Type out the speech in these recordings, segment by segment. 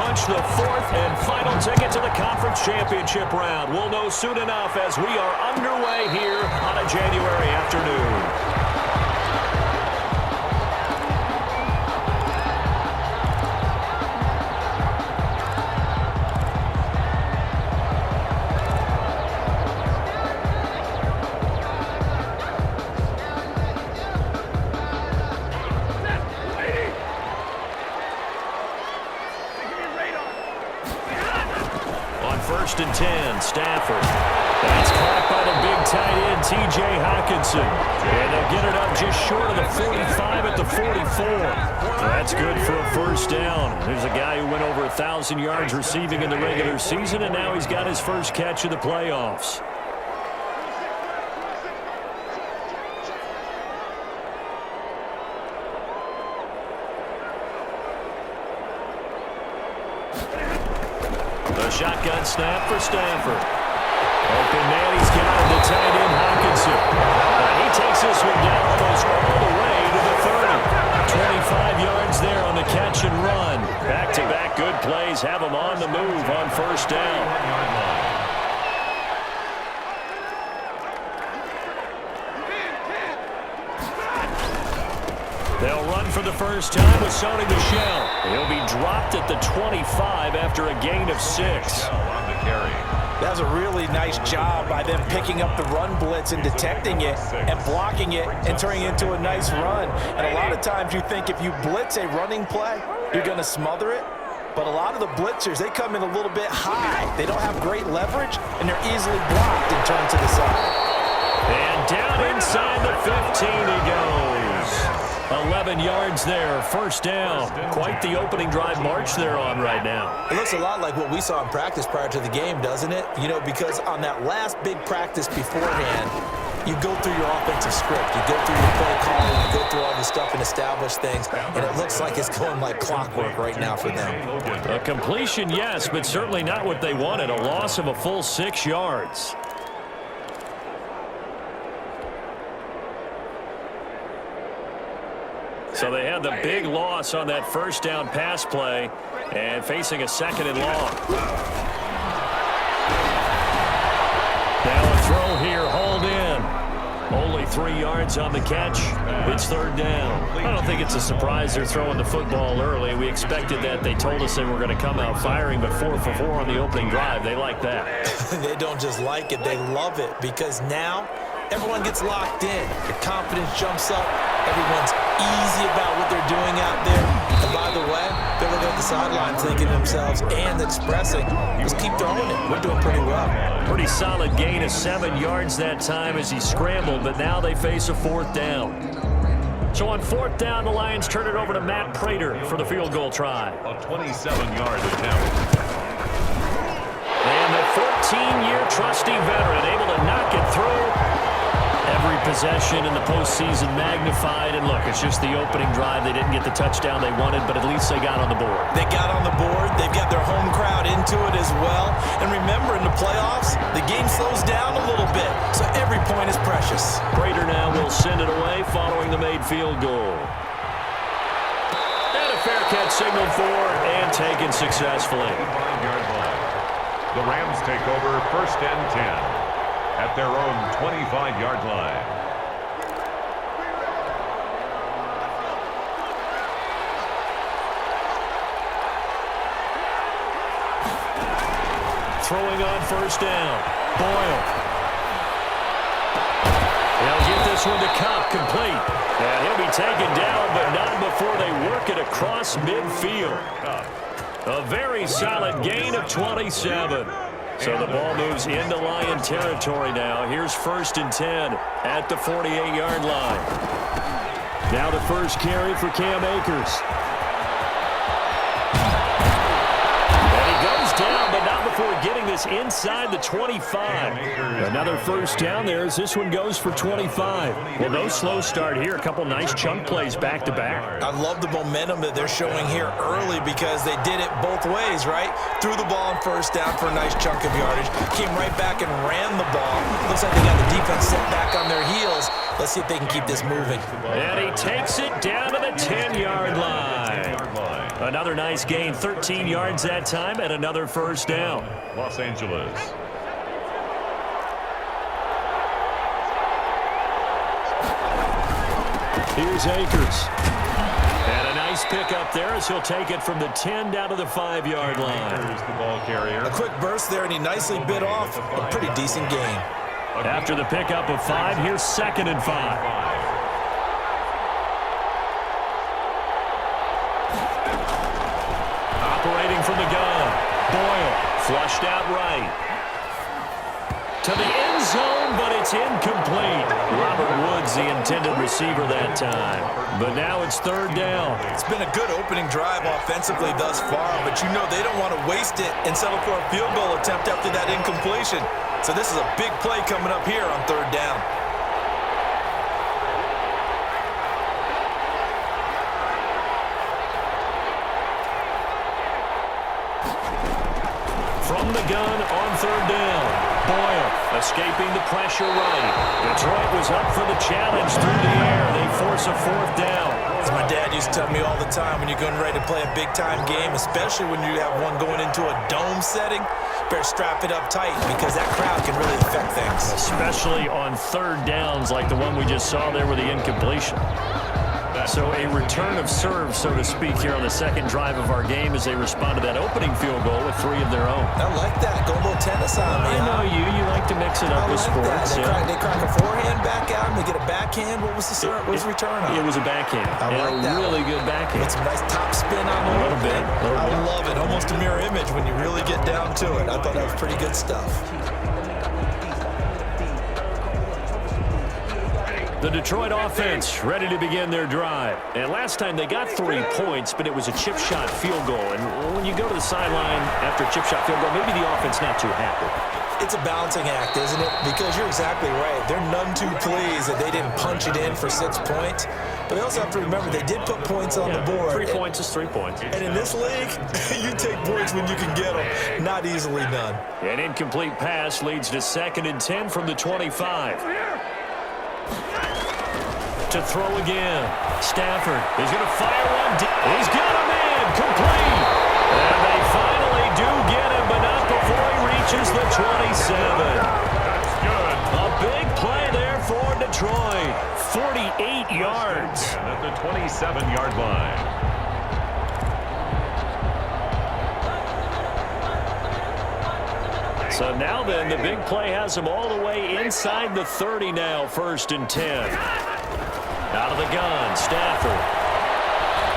punch the fourth and final ticket to the conference championship round. We'll know soon enough as we are underway here on a January afternoon. First and 10, Stafford. That's caught by the big tight end, T.J. Hockenson. And they'll get it up just short of the 45 at the 44. That's good for a first down. There's a guy who went over 1,000 yards receiving in the regular season, and now he's got his first catch of the playoffs. Shotgun snap for Stafford. Open man, he's got it, the tight end Hockenson. He takes this one down almost all the way to the 30. 25 yards there on the catch and run. Back-to-back good plays have him on the move on first down. They'll run for the first time with Sony Michel. He'll be dropped at the 25 after a gain of 6. That was a really nice job by them picking up the run blitz and detecting it and blocking it and turning it into a nice run. And a lot of times you think if you blitz a running play, you're going to smother it. But a lot of the blitzers, they come in a little bit high. They don't have great leverage, and they're easily blocked and turned to the side. And down inside the 15 he goes. 11 yards there, first down. Quite the opening drive march they're on right now. It looks a lot like what we saw in practice prior to the game, doesn't it? You know, because on that last big practice beforehand, you go through your offensive script. You go through your play calling. You go through all this stuff and establish things. And it looks like it's going like clockwork right now for them. A completion, yes, but certainly not what they wanted. A loss of a full 6 yards. So they had the big loss on that first down pass play and facing a second and long. Now a throw here, hauled in. Only 3 yards on the catch. It's third down. I don't think it's a surprise they're throwing the football early. We expected that. They told us they were going to come out firing, but 4 for 4 on the opening drive. They like that. They don't just like it. They love it because now everyone gets locked in. The confidence jumps up. Everyone's easy about what they're doing out there. And by the way, they're looking at the sideline thinking to themselves and expressing, just keep throwing it. We're doing pretty well. Pretty solid gain of 7 yards that time as he scrambled, but now they face a fourth down. So on fourth down, the Lions turn it over to Matt Prater for the field goal try. A 27-yard attempt. And the 14-year trusty veteran able to knock it through. Every possession in the postseason magnified. And look, it's just the opening drive. They didn't get the touchdown they wanted, but at least they got on the board. They got on the board. They've got their home crowd into it as well. And remember, in the playoffs, the game slows down a little bit. So every point is precious. Prater now will send it away following the made field goal. And a fair catch signaled for and taken successfully. 5-yard line. The Rams take over first and 10. At their own 25-yard line. Throwing on first down. Boyle. They'll get this one to Kupp, complete. And he'll be taken down, but not before they work it across midfield. A very solid gain of 27. So the ball moves into Lion territory now. Here's first and 10 at the 48-yard line. Now the first carry for Cam Akers. And he goes down, but not before getting this inside the 25. Another first down there as this one goes for 25. Well, no slow start here. A couple nice chunk plays back-to-back. I love the momentum that they're showing here early because they did it both ways, right? Threw the ball on first down for a nice chunk of yardage. Came right back and ran the ball. Looks like they got the defense set back on their heels. Let's see if they can keep this moving. And he takes it down to the 10-yard line. Another nice gain, 13 yards that time, and another first down. Los Angeles. Here's Akers. And a nice pickup there as he'll take it from the 10 down to the 5-yard line. Here's the ball carrier. A quick burst there, and he nicely bit off a pretty decent gain. After the pickup of 5, here's 2nd and 5. Operating from the gun. Boyle flushed out right. To the end zone, but it's incomplete. Robert Woods, the intended receiver that time. But now it's 3rd down. It's been a good opening drive offensively thus far, but you know they don't want to waste it and settle for a field goal attempt after that incompletion. So this is a big play coming up here on 3rd down. From the gun on 3rd down. Boyle escaping the pressure right. Detroit was up for the challenge through the air. They force a 4th down. As my dad used to tell me all the time, when you're getting ready to play a big-time game, especially when you have one going into a dome setting, better strap it up tight because that crowd can really affect things. Especially on 3rd downs like the one we just saw there with the incompletion. So a return of serve, so to speak, here on the 2nd drive of our game as they respond to that opening field goal with 3 of their own. I like that. Go a little tennis on me. I know you. You like to mix it up with sports. They crack a forehand back out and they get a backhand. What was the return on? It was a backhand. I like that. Really good backhand. With some nice top spin on the little bit. I love it. Almost a mirror image when you really get down to it. I thought that was pretty good stuff. The Detroit offense ready to begin their drive. And last time they got 3 points, but it was a chip shot field goal. And when you go to the sideline after a chip shot field goal, maybe the offense not too happy. It's a balancing act, isn't it? Because you're exactly right. They're none too pleased that they didn't punch it in for 6 points. But they also have to remember they did put points on the board. 3 points is 3 points. And in this league, you take points when you can get them. Not easily done. An incomplete pass leads to 2nd and 10 from the 25. To throw again. Stafford is going to fire one deep. He's got a man complete. And they finally do get him, but not before he reaches the 27. That's good. A big play there for Detroit. 48 yards. And at the 27-yard line. So now then, the big play has him all the way inside the 30 now, 1st and 10. Out of the gun, Stafford.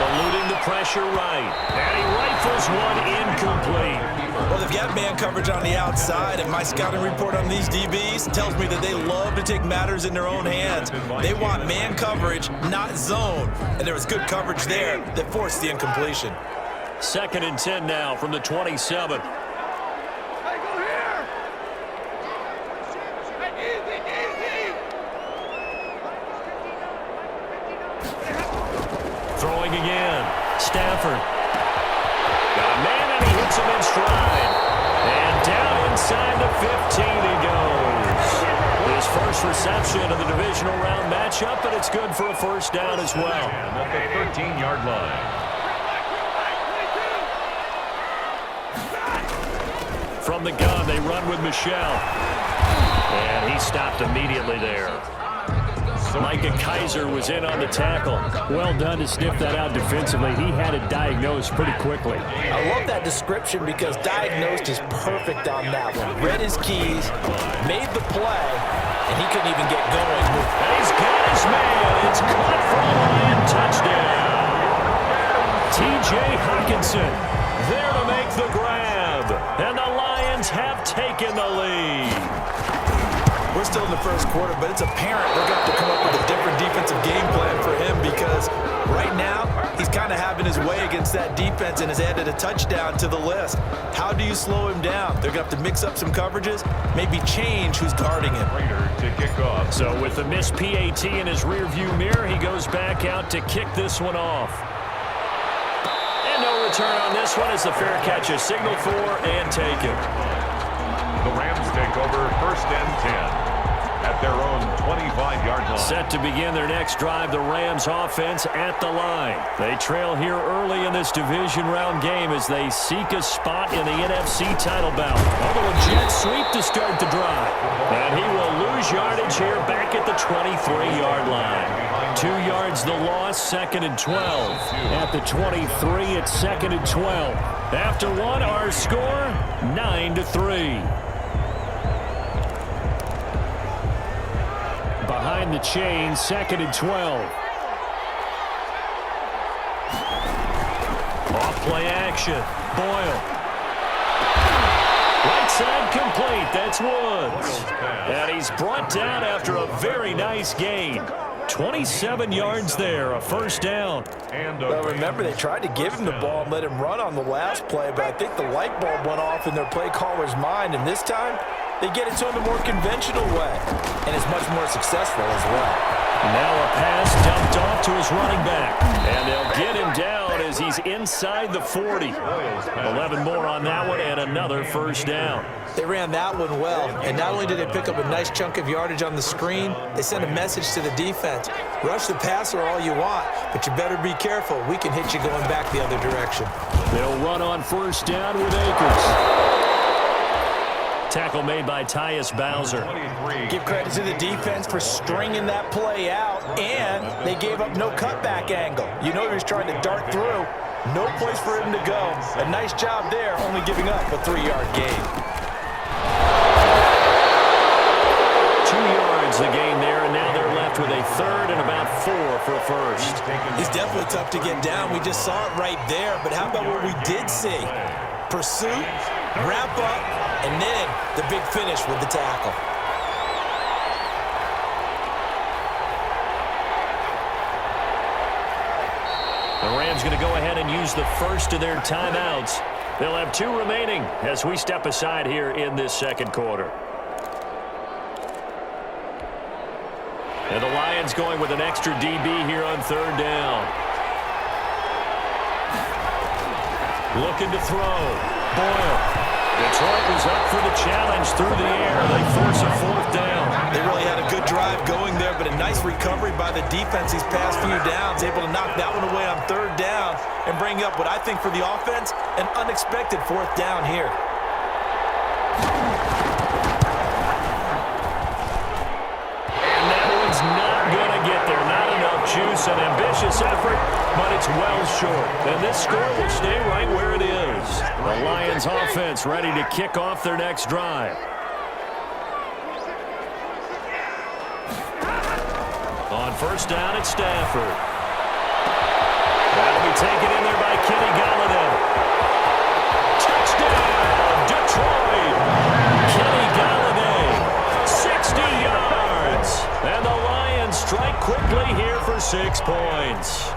Eluding the pressure right. And he rifles one incomplete. Well, they've got man coverage on the outside, and my scouting report on these DBs tells me that they love to take matters in their own hands. They want man coverage, not zone. And there was good coverage there that forced the incompletion. 2nd and 10 now from the 27. Throwing again. Stafford. Got a man, and he hits him in stride. And down inside the 15 he goes. His first reception of the divisional round matchup, and it's good for a 1st down as well. And at the 13-yard line. From the gun, they run with Michelle. And he stopped immediately there. Micah Kiser was in on the tackle. Well done to sniff that out defensively. He had it diagnosed pretty quickly. I love that description because diagnosed is perfect on that one. Read his keys, made the play, and he couldn't even get going. And he's got his man. It's caught for a Lion touchdown. T.J. Hockenson there to make the grab. And the Lions have taken the lead. We're still in the 1st quarter, but it's apparent they're going to have to come up with a different defensive game plan for him because right now he's kind of having his way against that defense and has added a touchdown to the list. How do you slow him down? They're going to have to mix up some coverages, maybe change who's guarding him. Raider to kick off. So with the missed PAT in his rearview mirror, he goes back out to kick this one off. And no return on this one as the fair catch is signaled for and taken. The Rams take over 1st and 10 at their own 25-yard line. Set to begin their next drive, the Rams offense at the line. They trail here early in this division round game as they seek a spot in the NFC title bout. Although a jet sweep to start the drive. And he will lose yardage here back at the 23-yard line. 2 yards the loss, 2nd and 12. At the 23, it's 2nd and 12. After one, our score, 9-3. Behind the chain, 2nd and 12. Off play action. Boyle. Right side complete. That's Woods. And he's brought down after a very nice gain. 27 yards there, a first down. Well, remember, they tried to give him the ball and let him run on the last play, but I think the light bulb went off in their play caller's mind, and this time they get it to him the more conventional way, and it's much more successful as well. Now a pass dumped off to his running back, and they'll get him down as he's inside the 40. 11 more on that one, and another first down. They ran that one well, and not only did they pick up a nice chunk of yardage on the screen, they sent a message to the defense. Rush the passer all you want, but you better be careful. We can hit you going back the other direction. They'll run on first down with Akers. Tackle made by Tyus Bowser. Give credit to the defense for stringing that play out, and they gave up no cutback angle. You know he was trying to dart through. No place for him to go. A nice job there, only giving up a 3-yard gain. 2 yards the gain there, and now they're left with a 3rd and about 4 for a first. He's definitely tough to get down. We just saw it right there, but how about what we did see? Pursuit, wrap up, and then the big finish with the tackle. The Rams going to go ahead and use the first of their timeouts. They'll have 2 remaining as we step aside here in this second quarter. And the Lions going with an extra DB here on 3rd down. Looking to throw. Boyle. Detroit was up for the challenge through the air. They force a 4th down. They really had a good drive going there, but a nice recovery by the defense these past few downs, able to knock that one away on 3rd down and bring up what I think for the offense, an unexpected 4th down here. And that one's not going to get there. Not enough juice, an ambitious effort, but it's well short. And this score will stay right where it is. The Lions offense ready to kick off their next drive. On first down, it's Stafford. That'll be taken in there by Kenny Golladay. Touchdown, Detroit! Kenny Golladay, 60 yards. And the Lions strike quickly here for 6 points.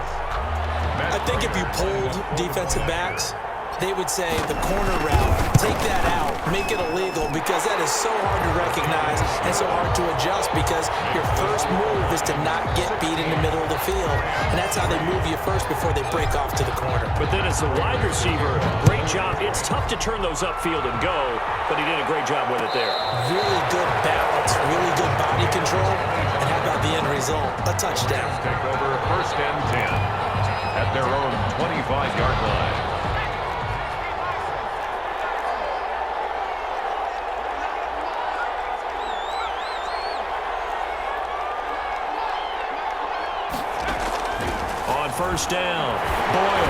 I think if you polled defensive backs, they would say the corner route, take that out, make it illegal, because that is so hard to recognize and so hard to adjust, because your first move is to not get beat in the middle of the field, and that's how they move you first before they break off to the corner. But then as the wide receiver, great job. It's tough to turn those upfield and go, but he did a great job with it there. Really good balance, really good body control, and how about the end result? A touchdown. Take over 1st and 10 at their own 25-yard line. First down. Boyle.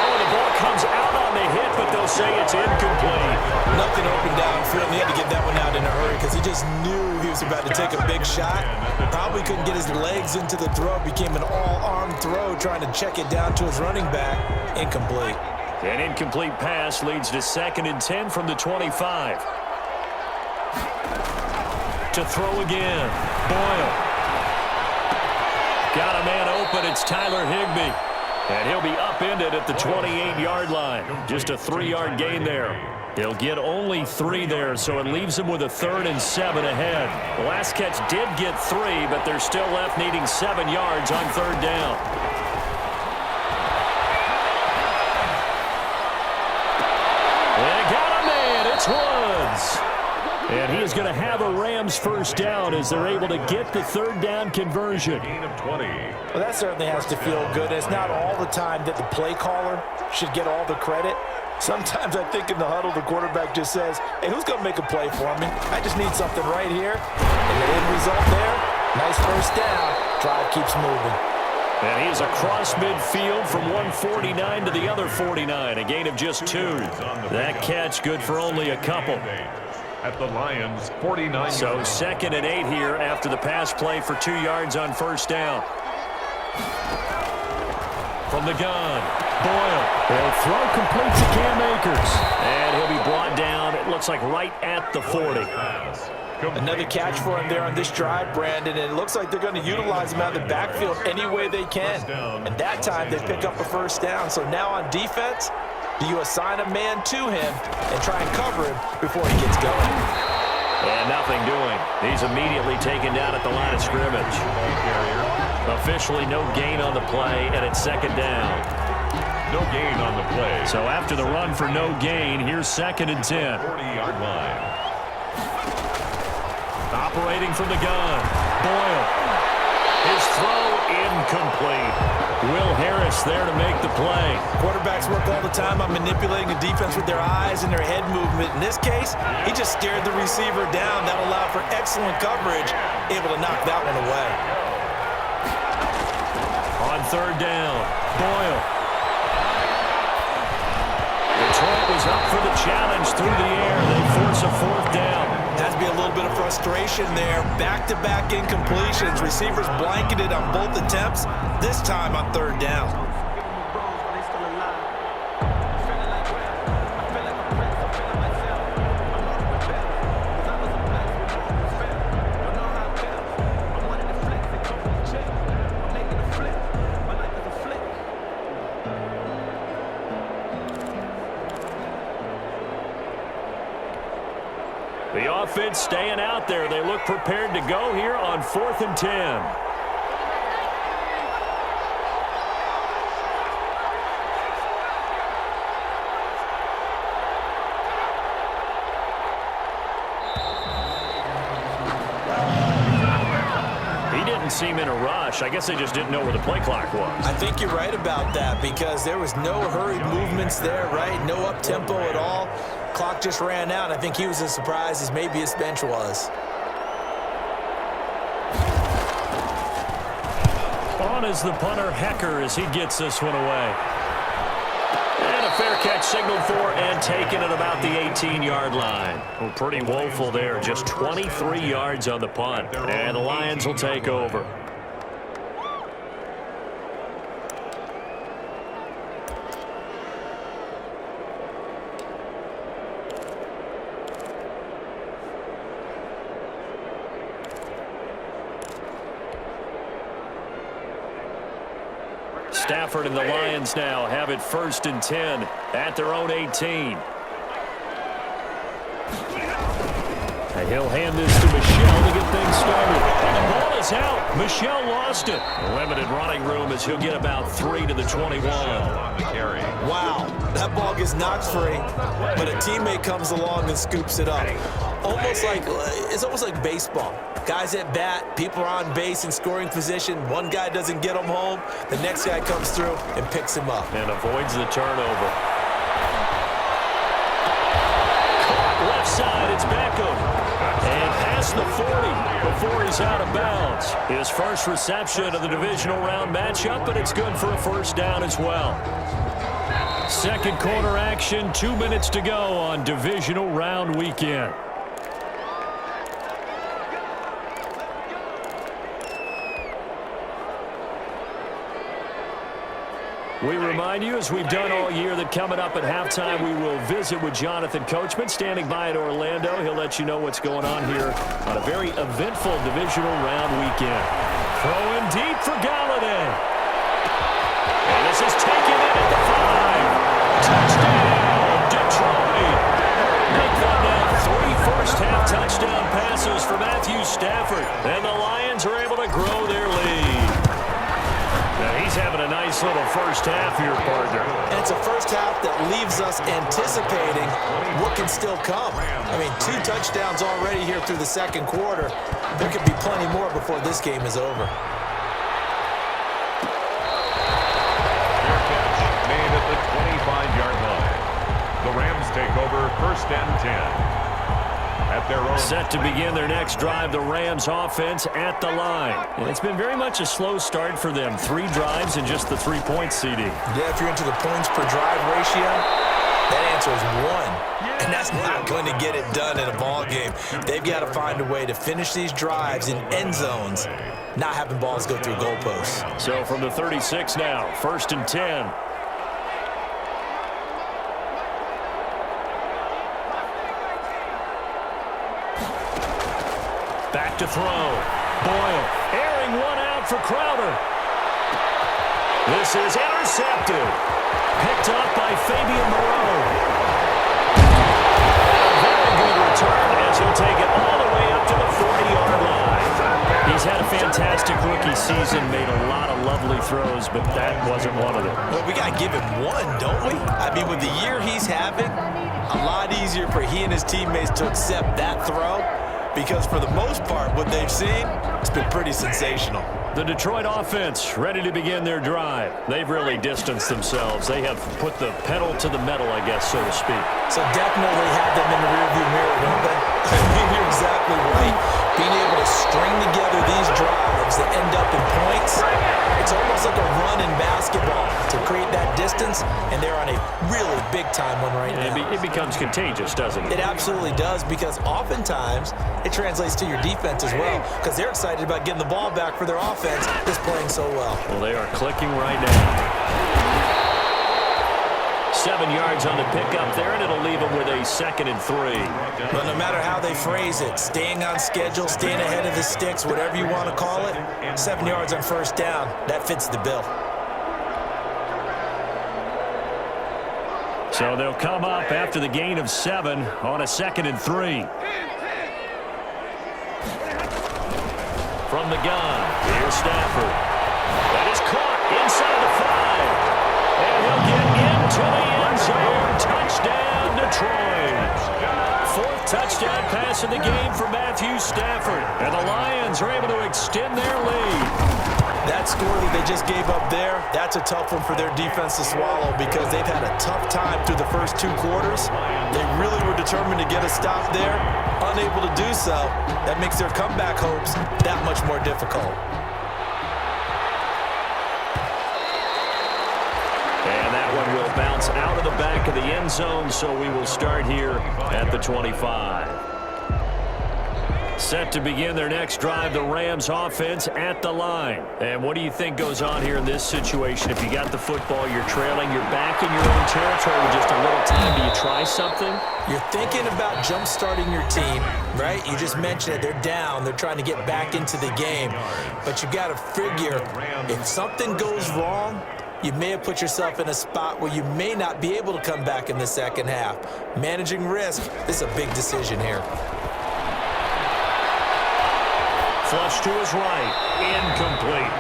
Oh, the ball comes out on the hit, but they'll say it's incomplete. Nothing open downfield. He had to get that one out in a hurry because he just knew he was about to take a big shot. Probably couldn't get his legs into the throw. Became an all-arm throw trying to check it down to his running back. Incomplete. An incomplete pass leads to 2nd and 10 from the 25. To throw again. Boyle. Got a man open. It's Tyler Higbee. And he'll be upended at the 28-yard line. Just a 3-yard gain there. He'll get only 3 there, so it leaves him with a 3rd and 7 ahead. The last catch did get 3, but they're still left needing 7 yards on 3rd down. They got a man. It's Woods. And he is going to have a Rams first down as they're able to get the third down conversion. Gain of 20. Well, that certainly has to feel good. It's not all the time that the play caller should get all the credit. Sometimes I think in the huddle, the quarterback just says, hey, who's going to make a play for me? I just need something right here. And the end result there, nice first down. Drive keeps moving. And he is across midfield from 149 to the other 49, a gain of just 2. That catch good for only a couple. At the Lions, 49. So 2nd and 8 here after the pass play for 2 yards on first down. From the gun, Boyle. They'll throw complete to Cam Akers. And he'll be brought down, it looks like right at the 40. Another catch for him there on this drive, Brandon, and it looks like they're going to utilize him out of the backfield any way they can. And that time they pick up a first down. So now on defense, do you assign a man to him and try and cover him before he gets going? And nothing doing. He's immediately taken down at the line of scrimmage. Officially no gain on the play, and it's 2nd down. No gain on the play. So after the run for no gain, here's 2nd and 10. 40-yard line. Operating from the gun, Boyle. His throw incomplete. Will Harris there to make the play. Quarterbacks work all the time on manipulating a defense with their eyes and their head movement. In this case, he just stared the receiver down. That allowed for excellent coverage, able to knock that one away. On 3rd down, Boyle. Detroit was up for the challenge through the air. They force a 4th down. Has to be a little bit of frustration there. Back-to-back incompletions. Receivers blanketed on both attempts, this time on 3rd down. The offense staying out there. They look prepared to go here on 4th and 10. Seem in a rush. I guess they just didn't know where the play clock was. I think you're right about that because there was no hurried movements there, right? No up-tempo at all. Clock just ran out. I think he was as surprised as maybe his bench was. On is the punter, Hecker, as he gets this one away. And a fair catch signaled for and taken at about the 18-yard line. Well, pretty woeful there. Just 23 yards on the punt. And the Lions will take over. Stafford and the Lions now have it 1st and 10 at their own 18. And he'll hand this to Michel to get things started. And the ball is out. Michel lost it. Limited running room as he'll get about 3 to the 21. Wow, that ball gets knocked free, but a teammate comes along and scoops it up. It's almost like baseball. Guys at bat, people are on base in scoring position. One guy doesn't get him home. The next guy comes through and picks him up. And avoids the turnover. Caught left side, it's Beckham. And past the 40 before he's out of bounds. His first reception of the divisional round matchup, but it's good for a first down as well. Second quarter action, 2 minutes to go on divisional round weekend. We remind you, as we've done all year, that coming up at halftime, we will visit with Jonathan Coachman, standing by at Orlando. He'll let you know what's going on here on a very eventful divisional round weekend. Throwing deep for Galladay. And this is taken in at the 5. Touchdown, Detroit. Make that now 3 first-half touchdown passes for Matthew Stafford. And the Lions are able to grow their lead. Now he's having a nice nice little first half here, partner. And it's a first half that leaves us anticipating what can still come. I mean, 2 touchdowns already here through the second quarter. There could be plenty more before this game is over. Fair catch made at the 25-yard line. The Rams take over first and 10. At their own. Set to begin their next drive, the Rams offense at the line. And it's been very much a slow start for them. 3 drives and just the 3-point seeding. Yeah, if you're into the points per drive ratio, that answer is 1. And that's not going to get it done in a ball game. They've got to find a way to finish these drives in end zones, not having balls go through goalposts. So from the 36 now, first and 10. Back to throw. Boyle airing one out for Crowder. This is intercepted. Picked up by Fabian Moreau. Very good return as he'll take it all the way up to the 40-yard line. He's had a fantastic rookie season, made a lot of lovely throws, but that wasn't one of them. Well, we got to give him one, don't we? I mean, with the year he's having, a lot easier for he and his teammates to accept that throw. Because for the most part, what they've seen, it's been pretty sensational. The Detroit offense ready to begin their drive. They've really distanced themselves. They have put the pedal to the metal, I guess, so to speak. So definitely have them in the rearview mirror, don't they? I mean, you're exactly right. Being able to string together these drives that end up in points, it's almost like a run in basketball to create that distance, and they're on a really big-time one right now. It becomes contagious, doesn't it? It absolutely does, because oftentimes it translates to your defense as well, because they're excited about getting the ball back for their offense that's playing so well. Well, they are clicking right now. 7 yards on the pickup there, and it'll leave them with a 2nd and 3. But no matter how they phrase it, staying on schedule, staying ahead of the sticks, whatever you want to call it, 7 yards on first down, that fits the bill. So they'll come up after the gain of 7 on a 2nd and 3. From the gun, here's Stafford. That is caught inside the 5. And he'll get into the end zone. Touchdown, Detroit. 4th touchdown pass of the game for Matthew Stafford. And the Lions are able to extend their lead. That score that they just gave up there, that's a tough one for their defense to swallow, because they've had a tough time through the first 2 quarters. They really were determined to get a stop there. Unable to do so, that makes their comeback hopes that much more difficult. And that one will bounce out of the back of the end zone, so we will start here at the 25. Set to begin their next drive, the Rams offense at the line. And what do you think goes on here in this situation? If you got the football, you're trailing, you're back in your own territory with just a little time. Do you try something? You're thinking about jump-starting your team, right? You just mentioned it. They're down. They're trying to get back into the game. But you got to figure, if something goes wrong, you may have put yourself in a spot where you may not be able to come back in the second half. Managing risk, this is a big decision here. Flush to his right. Incomplete.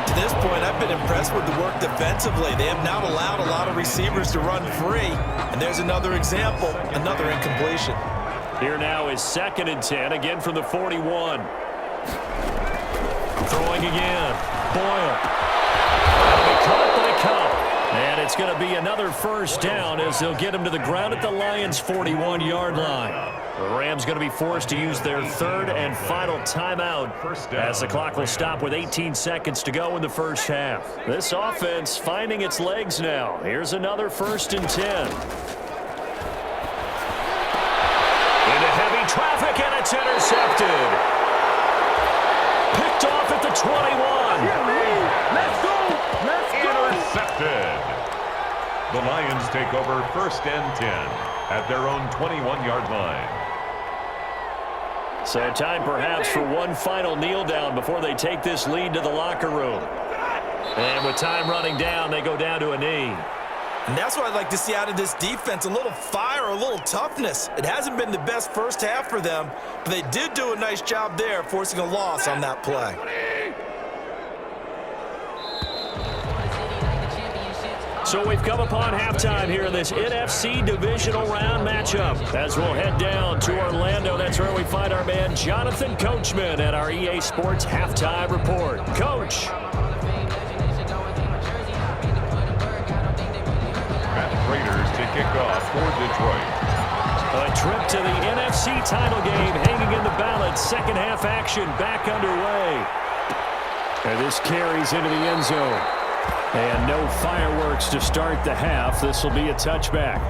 To this point, I've been impressed with the work defensively. They have not allowed a lot of receivers to run free. And there's another example, another incompletion. Here now is 2nd and 10, again from the 41. Throwing again. Boyle. That'll be caught by Cup. And it's going to be another first down as they'll get him to the ground at the Lions' 41-yard line. The Rams going to be forced to use their 3rd and final timeout as the clock will stop with 18 seconds to go in the first half. This offense finding its legs now. Here's another 1st and 10. Into heavy traffic, and it's intercepted. Picked off at the 21. Let's go! Intercepted. The Lions take over 1st and 10 at their own 21-yard line. So time perhaps for one final kneel down before they take this lead to the locker room. And with time running down, they go down to a knee. And that's what I'd like to see out of this defense, a little fire, a little toughness. It hasn't been the best first half for them, but they did do a nice job there, forcing a loss on that play. So we've come upon halftime here in this NFC divisional round matchup. As we'll head down to Orlando, that's where we find our man Jonathan Coachman at our EA Sports Halftime Report. Coach. Matt Raiders to kick off for Detroit. A trip to the NFC title game hanging in the balance. Second half action back underway. And this carries into the end zone. And no fireworks to start the half. This will be a touchback.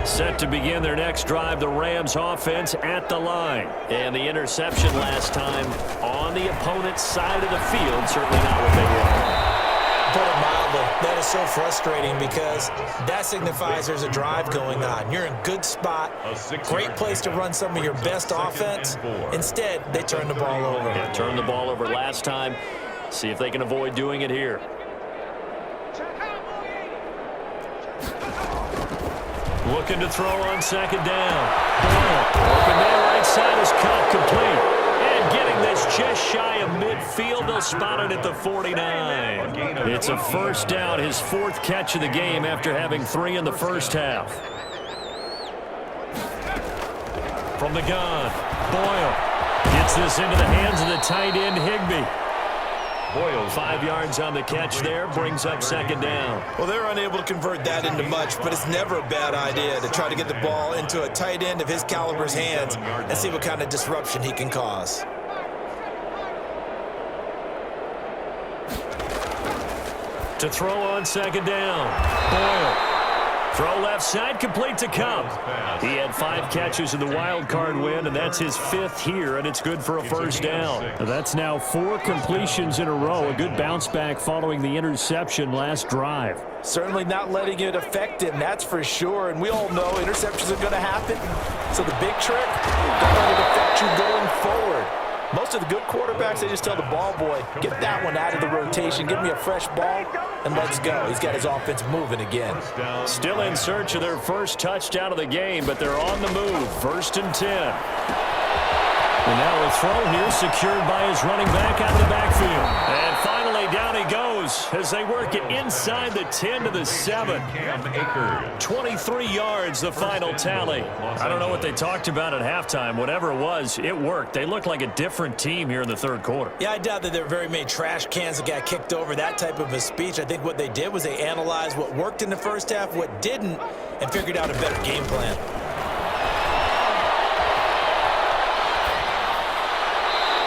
Set to begin their next drive, the Rams offense at the line. And the interception last time on the opponent's side of the field. Certainly not what they want. Put it mildly, that is so frustrating because that signifies there's a drive going on. You're in a good spot, great place to run some of your best offense. Instead, they turn the ball over. Yeah, turned the ball over last time. See if they can avoid doing it here. Looking to throw on second down. Open man right side is caught complete. And getting this just shy of midfield, they'll spot it at the 49. It's a first down, his fourth catch of the game after having 3 in the first half. From the gun, Boyle gets this into the hands of the tight end, Higbee. Boyle 5 yards on the catch there, brings up second down. Well, they're unable to convert that into much, but it's never a bad idea to try to get the ball into a tight end of his caliber's hands and see what kind of disruption he can cause. To throw on second down, Boyle. Throw left side, complete to Kupp. He had 5 catches in the wild card win, and that's his 5th here, and it's good for a first down. That's now 4 completions in a row. A good bounce back following the interception last drive. Certainly not letting it affect him, that's for sure. And we all know interceptions are going to happen. So the big trick, don't let it affect you going forward. Most of the good quarterbacks, they just tell the ball boy, get that one out of the rotation, give me a fresh ball, and let's go. He's got his offense moving again. Still in search of their first touchdown of the game, but they're on the move. 1st and 10. And now a throw here secured by his running back out of the backfield. And finally down he goes as they work it inside the 10 to the 7. 23 yards the final tally. I don't know what they talked about at halftime. Whatever it was, it worked. They looked like a different team here in the third quarter. Yeah, I doubt that there were very many trash cans that got kicked over, that type of a speech. I think what they did was they analyzed what worked in the first half, what didn't, and figured out a better game plan.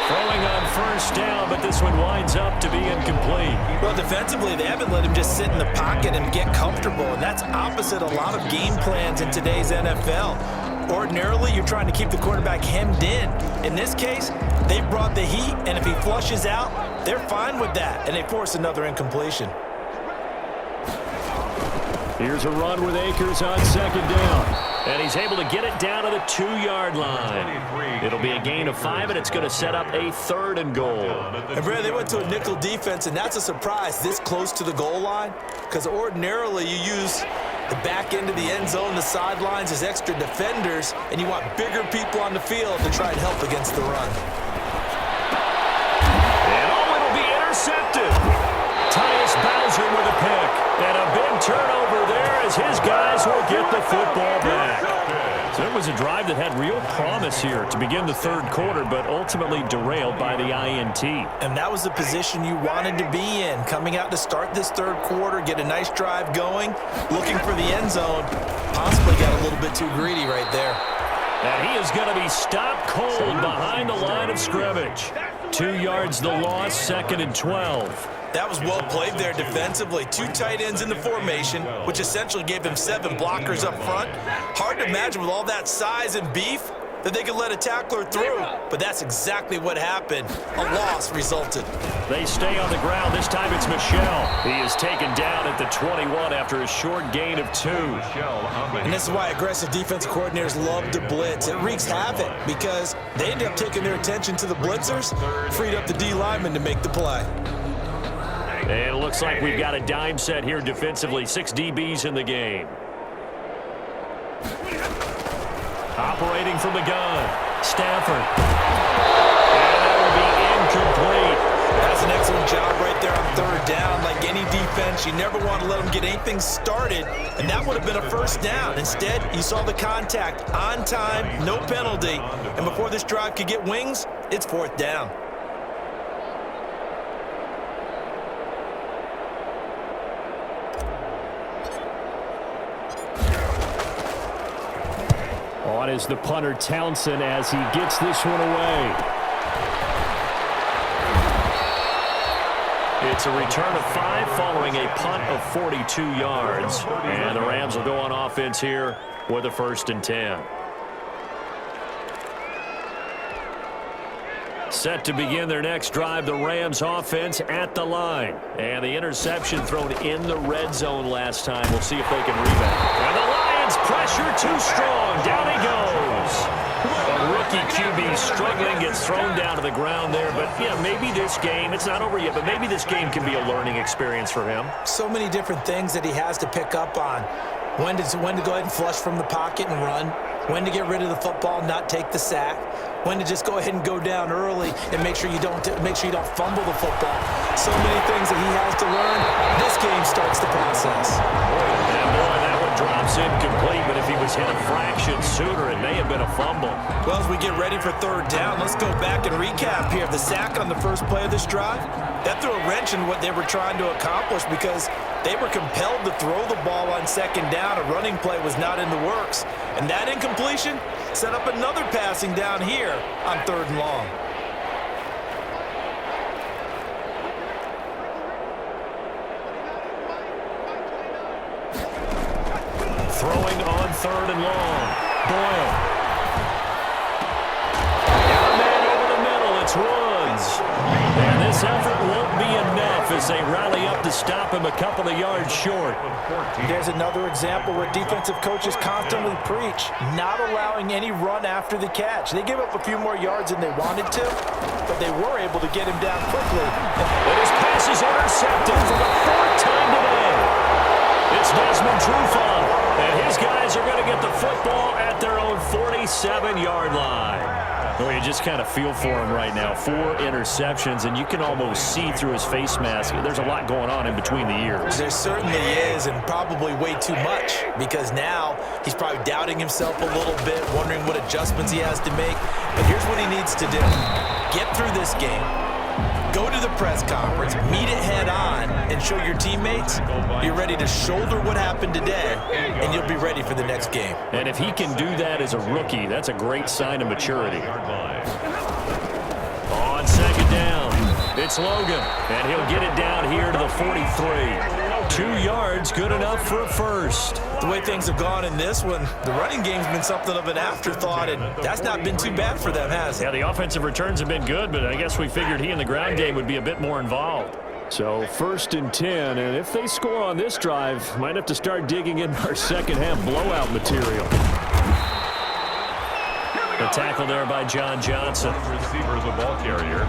Throwing on first down, but this one winds up to be incomplete. Well, defensively, they haven't let him just sit in the pocket and get comfortable, and that's opposite a lot of game plans in today's NFL. Ordinarily, you're trying to keep the quarterback hemmed in. In this case, they brought the heat, and if he flushes out, they're fine with that, and they force another incompletion. Here's a run with Akers on second down. And he's able to get it down to the 2-yard line. It'll be a gain of 5, and it's going to set up a 3rd and goal. And Brad, they went to a nickel defense, and that's a surprise this close to the goal line, because ordinarily you use the back end of the end zone, the sidelines as extra defenders, and you want bigger people on the field to try and help against the run. And it'll be intercepted. Tyus Bowser with a pick. And a big turnover there as his guys will get the football back. So it was a drive that had real promise here to begin the third quarter, but ultimately derailed by the INT. And that was the position you wanted to be in, coming out to start this third quarter, get a nice drive going, looking for the end zone. Possibly got a little bit too greedy right there. And he is going to be stopped cold behind the line of scrimmage. 2 yards the loss, 2nd and 12. That was well played there defensively. 2 tight ends in the formation, which essentially gave them 7 blockers up front. Hard to imagine with all that size and beef that they could let a tackler through. But that's exactly what happened. A loss resulted. They stay on the ground. This time it's Michel. He is taken down at the 21 after a short gain of 2. And this is why aggressive defensive coordinators love to blitz. It wreaks havoc because they end up taking their attention to the blitzers, freed up the D lineman to make the play. And it looks like we've got a dime set here defensively. 6 DBs in the game. Operating from the gun, Stafford. And that will be there on third down. Like any defense, you never want to let them get anything started, and that would have been a first down. Instead, you saw the contact on time, no penalty, and before this drive could get wings, it's fourth down. On is the punter, Townsend, as he gets this one away. It's a return of 5 following a punt of 42 yards. And the Rams will go on offense here with a 1st and 10. Set to begin their next drive, the Rams offense at the line. And the interception thrown in the red zone last time. We'll see if they can rebound. And the Lions pressure too strong. Down he goes. A rookie QB struggling, gets thrown down to the ground there. But, yeah, maybe this game, it's not over yet, but maybe this game can be a learning experience for him. So many different things that he has to pick up on. When to go ahead and flush from the pocket and run. When to get rid of the football, not take the sack. When to just go ahead and go down early and make sure you don't fumble the football. So many things that he has to learn. This game starts the process. And boy, that one drops incomplete, but if he was hit a fraction sooner, it may have been a fumble. Well, as we get ready for third down, let's go back and recap here. The sack on the first play of this drive, that threw a wrench in what they were trying to accomplish because they were compelled to throw the ball on second down. A running play was not in the works. And that incompletion set up another passing down here on 3rd and long. Throwing on 3rd and long. Boyle. And a man over the middle. It's Woods. And this effort won't be enough as they rally up to stop him a couple of yards short. There's another example where defensive coaches constantly preach, not allowing any run after the catch. They gave up a few more yards than they wanted to, but they were able to get him down quickly. And his pass is intercepted for the 4th time today. It's Desmond Trufant, and his guys are going to get the football at their own 47-yard line. Well, you just kind of feel for him right now. 4 interceptions, and you can almost see through his face mask. There's a lot going on in between the ears. There certainly is, and probably way too much, because now he's probably doubting himself a little bit, wondering what adjustments he has to make. But here's what he needs to do. Get through this game. Go to the press conference, meet it head on, and show your teammates you're ready to shoulder what happened today, and you'll be ready for the next game. And if he can do that as a rookie, that's a great sign of maturity. On 2nd down, it's Logan, and he'll get it down here to the 43. 2 yards, good enough for a first. The way things have gone in this one, the running game's been something of an afterthought, and that's not been too bad for them, has it? Yeah, the offensive returns have been good, but I guess we figured he in the ground game would be a bit more involved. So 1st and 10, and if they score on this drive, might have to start digging in our second-half blowout material. The tackle there by John Johnson. Receiver, the ball carrier.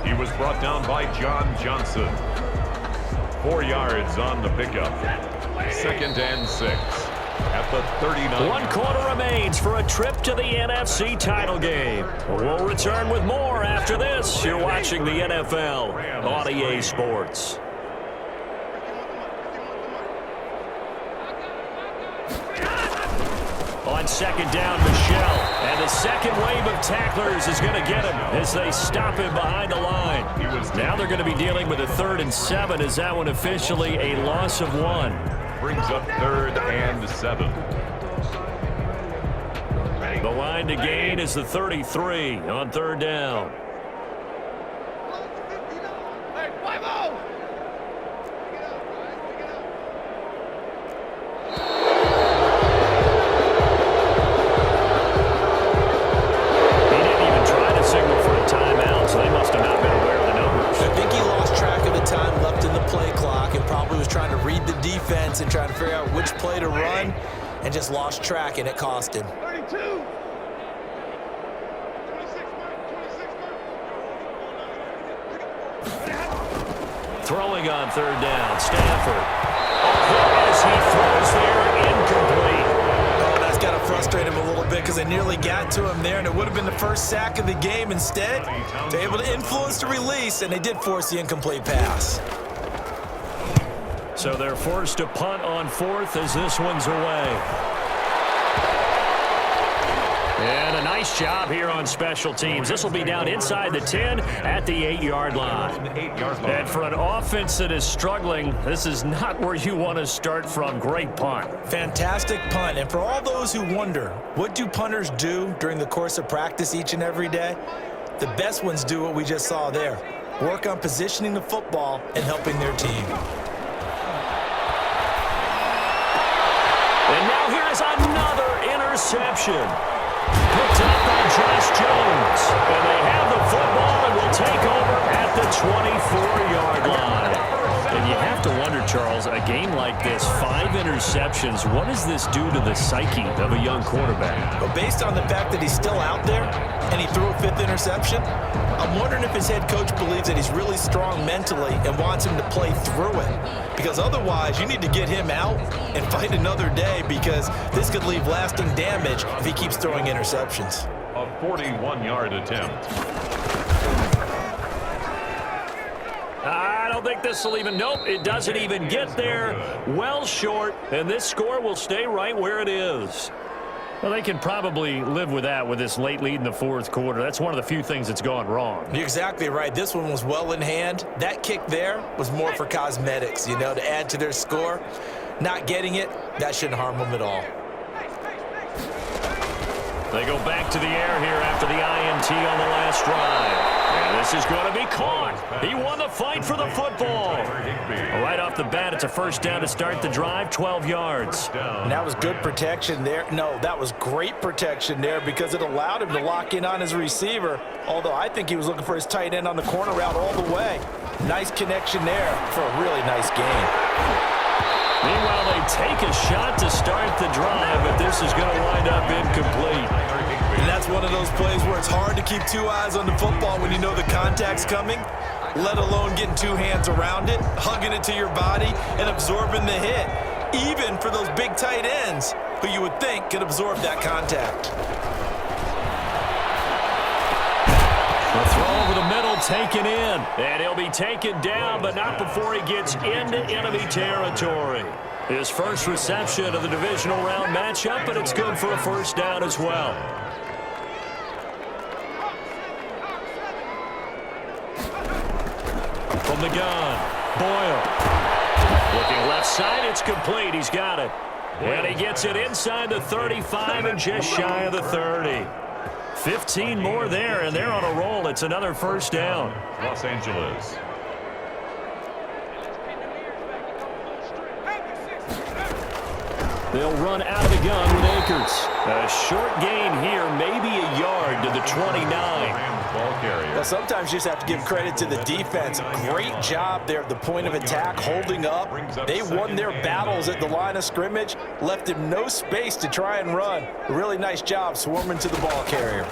He was brought down by John Johnson. 4 yards on the pickup. 2nd and 6 at the 39. 1 quarter remains for a trip to the NFC title game. We'll return with more after this. You're watching the NFL on EA Sports. On 2nd down, Michelle. And the second wave of tacklers is going to get him as they stop him behind the line. Now they're going to be dealing with a 3rd and 7. Is that one officially a loss of 1? Brings up 3rd and 7. The line to gain is the 33 on 3rd down. And trying to figure out which play to run, and just lost track, and it cost him. 32. Throwing on 3rd down, Stafford. As he throws there, incomplete. Oh, that's got to frustrate him a little bit because they nearly got to him there, and it would have been the first sack of the game. Instead, they're able to influence the release, and they did force the incomplete pass. So they're forced to punt on fourth as this one's away. And a nice job here on special teams. This will be down inside the 10 at the 8-yard line. And for an offense that is struggling, this is not where you want to start from. Great punt. Fantastic punt. And for all those who wonder, what do punters do during the course of practice each and every day? The best ones do what we just saw there. Work on positioning the football and helping their team. And now here is another interception. Picked up by Josh Jones. And they have the football and will take over at the 24-yard line. And you have to wonder, Charles, a game like this, 5 interceptions, what does this do to the psyche of a young quarterback? But based on the fact that he's still out there and he threw a 5th interception, I'm wondering if his head coach believes that he's really strong mentally and wants him to play through it. Because otherwise, you need to get him out and fight another day, because this could leave lasting damage if he keeps throwing interceptions. A 41-yard attempt. I don't think this will even, nope, it doesn't even get there. Well short, and this score will stay right where it is. Well, they can probably live with that with this late lead in the fourth quarter. That's one of the few things that's gone wrong. You're exactly right. This one was well in hand. That kick there was more for cosmetics, you know, to add to their score. Not getting it, that shouldn't harm them at all. They go back to the air here after the INT on the last drive. And this is going to be caught. He won the fight for the football. Right off the bat, it's a first down to start the drive, 12 yards. And that was good protection there. No, that was great protection there, because it allowed him to lock in on his receiver, although I think he was looking for his tight end on the corner route all the way. Nice connection there for a really nice game. Meanwhile, they take a shot to start the drive, but this is going to wind up incomplete. And that's one of those plays where it's hard to keep 2 eyes on the football when you know the contact's coming, let alone getting 2 hands around it, hugging it to your body, and absorbing the hit, even for those big tight ends who you would think could absorb that contact. The throw over the middle taken in, and he'll be taken down, but not before he gets into enemy territory. His first reception of the divisional round matchup, but it's good for a first down as well. From the gun, Boyle. Looking left side, it's complete. He's got it. And he gets it inside the 35 and just shy of the 30. 15 more there, and they're on a roll. It's another first down. Los Angeles. They'll run out of the gun with Akers. A short gain here, maybe a yard to the 29. Well, sometimes you just have to give credit to the defense. Great job there at the point of attack, holding up. They won their battles at the line of scrimmage, left him no space to try and run. A really nice job swarming to the ball carrier.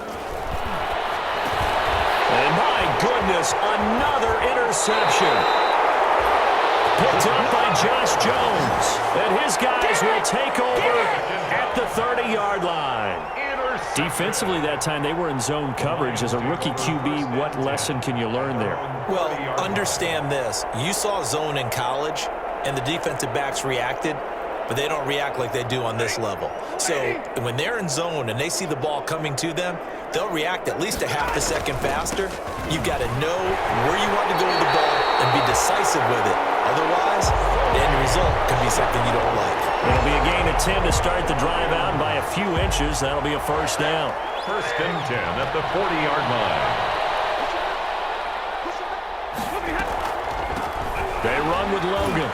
And my goodness, another interception. Picked up by Josh Jones. And his guys will take over at the 30-yard line. Defensively that time, they were in zone coverage. As a rookie QB, what lesson can you learn there? Well, understand this. You saw zone in college, and the defensive backs reacted, but they don't react like they do on this level. So when they're in zone and they see the ball coming to them, they'll react at least a half a second faster. You've got to know where you want to go with the ball and be decisive with it. Otherwise, the end result could be something you don't like. It'll be a gain of 10 to start the drive out, and by a few inches, that'll be a first down. First and 10 at the 40-yard line. They run with Logan.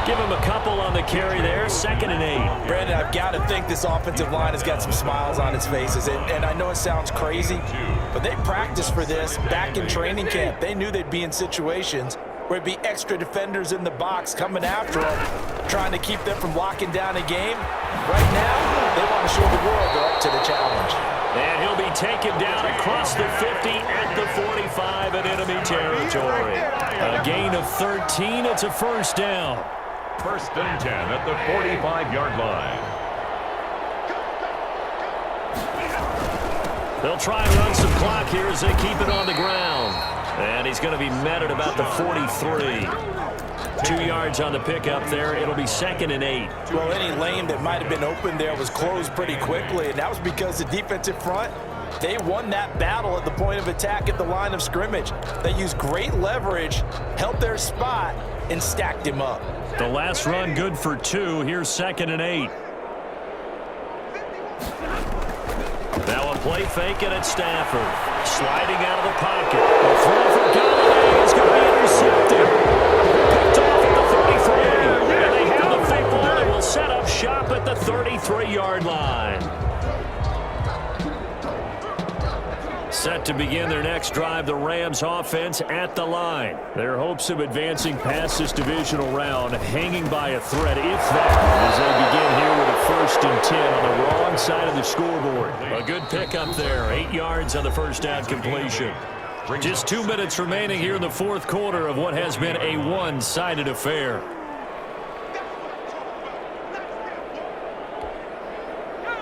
Give him a couple on the carry there, 2nd and 8. Brandon, I've got to think this offensive line has got some smiles on its faces. And I know it sounds crazy, but they practiced for this back in training camp. They knew they'd be in situations where it'd be extra defenders in the box coming after them, trying to keep them from locking down a game. Right now, they want to show the world they're up to the challenge. And he'll be taken down across the 50 at the 45 in enemy territory. A gain of 13, it's a first down. First and 10 at the 45-yard line. They'll try and run some clock here as they keep it on the ground. And he's going to be met at about the 43. 2 yards on the pickup there. It'll be 2nd and 8. Well, any lane that might have been open there was closed pretty quickly, and that was because the defensive front, they won that battle at the point of attack at the line of scrimmage. They used great leverage, held their spot, and stacked him up. The last run good for 2. Here's 2nd and 8. Now a play fake it at Stafford. Sliding out of the pocket. The throw for Golladay is going to be intercepted. Picked off at the 33. And they have the football and will set up shop at the 33-yard line. Set to begin their next drive, the Rams offense at the line. Their hopes of advancing past this divisional round hanging by a thread, if that, as they begin here with a 1st and 10 on the wrong side of the scoreboard. A good pickup there, 8 yards on the first down completion. Just 2 minutes remaining here in the 4th quarter of what has been a one-sided affair.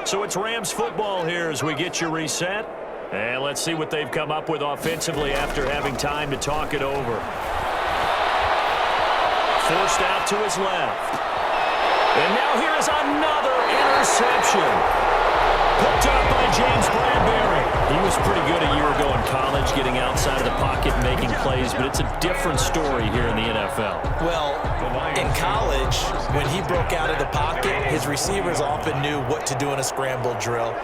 So it's Rams football here as we get you reset. And let's see what they've come up with offensively after having time to talk it over. Forced out to his left. And now here is another interception. Picked up by James Bradbury. He was pretty good a year ago in college, getting outside of the pocket, making plays, but it's a different story here in the NFL. Well, in college, when he broke out of the pocket, his receivers often knew what to do in a scramble drill.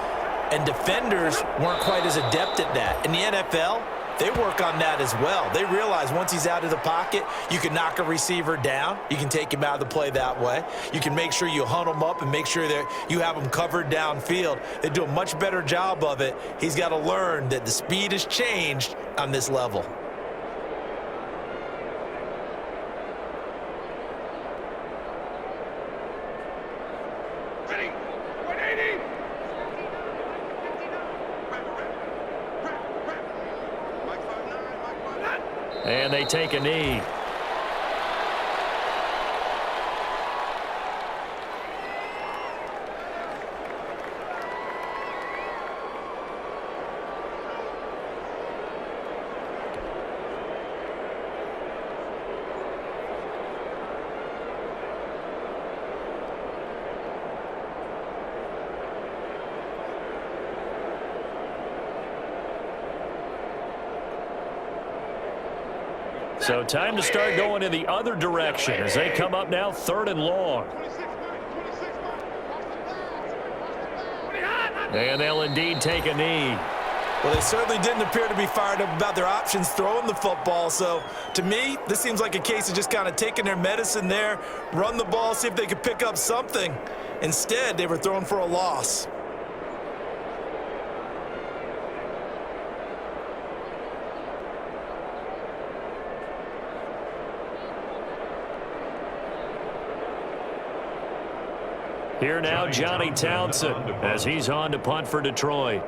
And defenders weren't quite as adept at that. In the NFL, they work on that as well. They realize once he's out of the pocket, you can knock a receiver down. You can take him out of the play that way. You can make sure you hunt him up and make sure that you have him covered downfield. They do a much better job of it. He's got to learn that the speed has changed on this level. And they take a knee. So time to start going in the other direction as they come up now 3rd and long. And they'll indeed take a knee. Well, they certainly didn't appear to be fired up about their options throwing the football. So, to me, this seems like a case of just kind of taking their medicine there, run the ball, see if they could pick up something. Instead, they were throwing for a loss. Here now, Johnny Townsend, as he's on to punt for Detroit.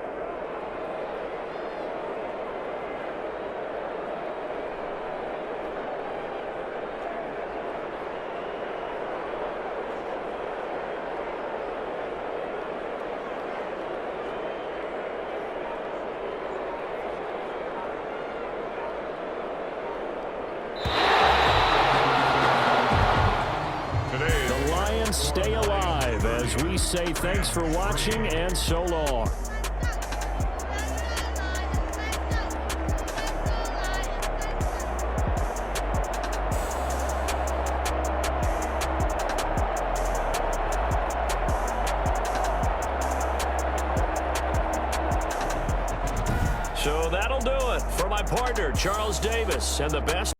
Stay alive as we say thanks for watching and so long. So that'll do it for my partner, Charles Davis, and the best